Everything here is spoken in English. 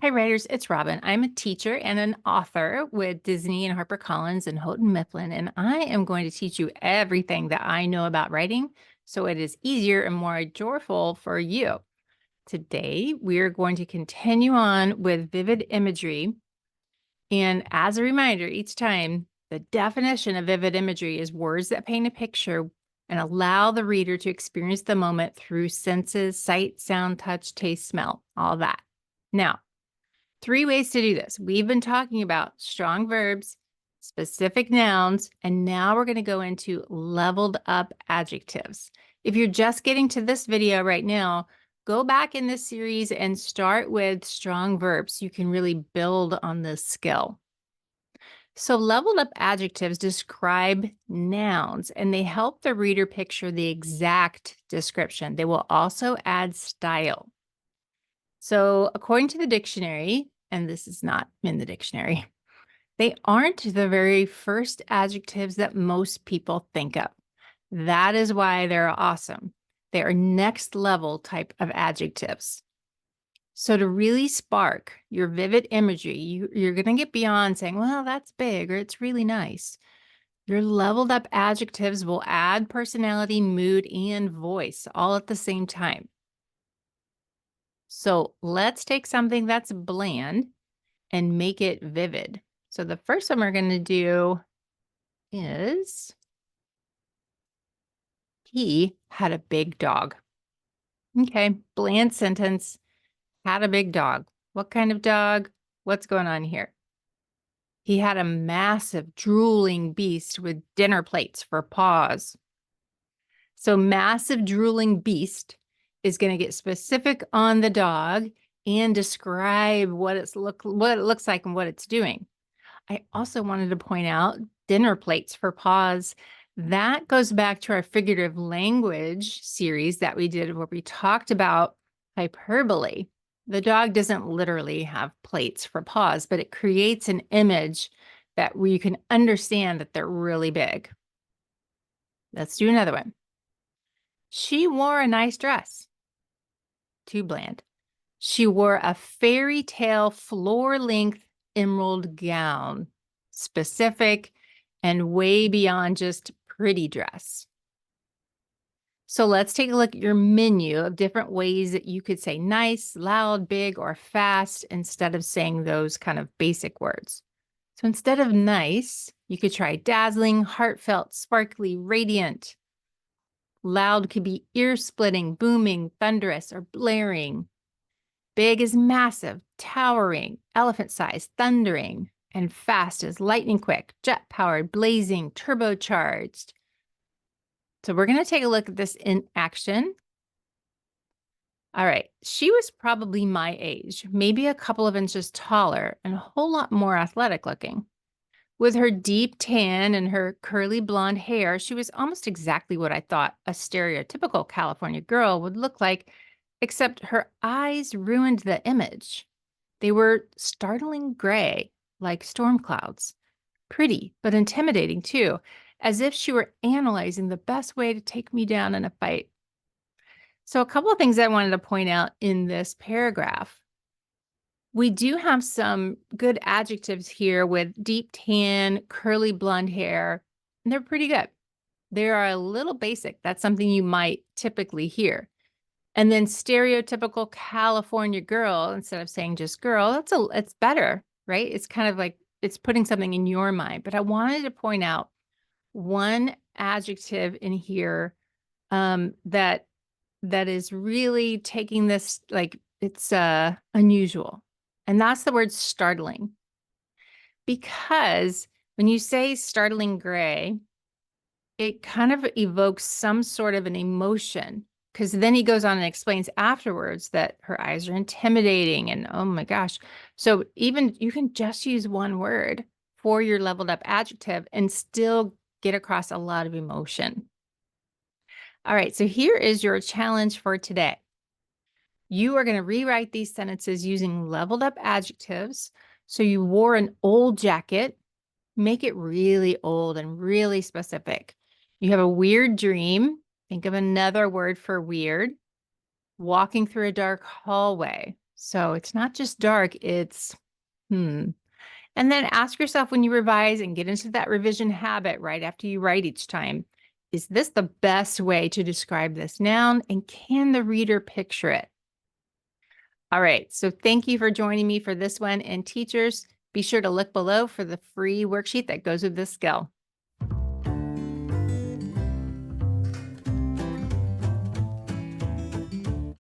Hi, writers. It's Robin. I'm a teacher and an author with Disney and HarperCollins and Houghton Mifflin, and I am going to teach you everything that I know about writing so it is easier and more joyful for you. Today, we're going to continue on with vivid imagery. And as a reminder, each time, the definition of vivid imagery is words that paint a picture and allow the reader to experience the moment through senses, sight, sound, touch, taste, smell, all that. Now, 3 ways to do this. We've been talking about strong verbs, specific nouns, and now we're going to go into leveled up adjectives. If you're just getting to this video right now, go back in this series and start with strong verbs. You can really build on this skill. So leveled up adjectives describe nouns and they help the reader picture the exact description. They will also add style. So according to the dictionary, and this is not in the dictionary, they aren't the very first adjectives that most people think of. That is why they're awesome. They are next level type of adjectives. So to really spark your vivid imagery, you're going to get beyond saying, well, that's big or it's really nice. Your leveled up adjectives will add personality, mood, and voice all at the same time. So let's take something that's bland and make it vivid. So the first one we're going to do is he had a big dog. Okay, bland sentence, had a big dog. What kind of dog? What's going on here? He had a massive drooling beast with dinner plates for paws. So massive drooling beast is going to get specific on the dog and describe what it looks like and what it's doing. I also wanted to point out dinner plates for paws. That goes back to our figurative language series that we did where we talked about hyperbole. The dog doesn't literally have plates for paws, but it creates an image that where you can understand that they're really big. Let's do another one. She wore a nice dress. Too bland. She wore a fairy tale floor-length emerald gown. Specific and way beyond just pretty dress. So let's take a look at your menu of different ways that you could say nice, loud, big, or fast instead of saying those kind of basic words. So instead of nice, you could try dazzling, heartfelt, sparkly, radiant. Loud could be ear-splitting, booming, thunderous, or blaring. Big is massive, towering, elephant-sized, thundering. And fast is lightning quick, jet-powered, blazing, turbocharged. So we're going to take a look at this in action. All right, she was probably my age, maybe a couple of inches taller and a whole lot more athletic looking. With her deep tan and her curly blonde hair, she was almost exactly what I thought a stereotypical California girl would look like, except her eyes ruined the image. They were startling gray, like storm clouds. Pretty, but intimidating too, as if she were analyzing the best way to take me down in a fight. So a couple of things I wanted to point out in this paragraph. We do have some good adjectives here with deep tan, curly blonde hair, and they're pretty good. They are a little basic. That's something you might typically hear. And then stereotypical California girl, instead of saying just girl, it's better, right? It's kind of like it's putting something in your mind. But I wanted to point out one adjective in here that is really taking this, like it's unusual. And that's the word startling. Because when you say startling gray, it kind of evokes some sort of an emotion. Because then he goes on and explains afterwards that her eyes are intimidating and oh my gosh. So even you can just use one word for your leveled up adjective and still get across a lot of emotion. All right, so here is your challenge for today. You are going to rewrite these sentences using leveled up adjectives. So you wore an old jacket, make it really old and really specific. You have a weird dream. Think of another word for weird. Walking through a dark hallway. So it's not just dark, it's hmm. And then ask yourself when you revise and get into that revision habit right after you write each time, is this the best way to describe this noun? And can the reader picture it? All right. So thank you for joining me for this one. And teachers, be sure to look below for the free worksheet that goes with this skill.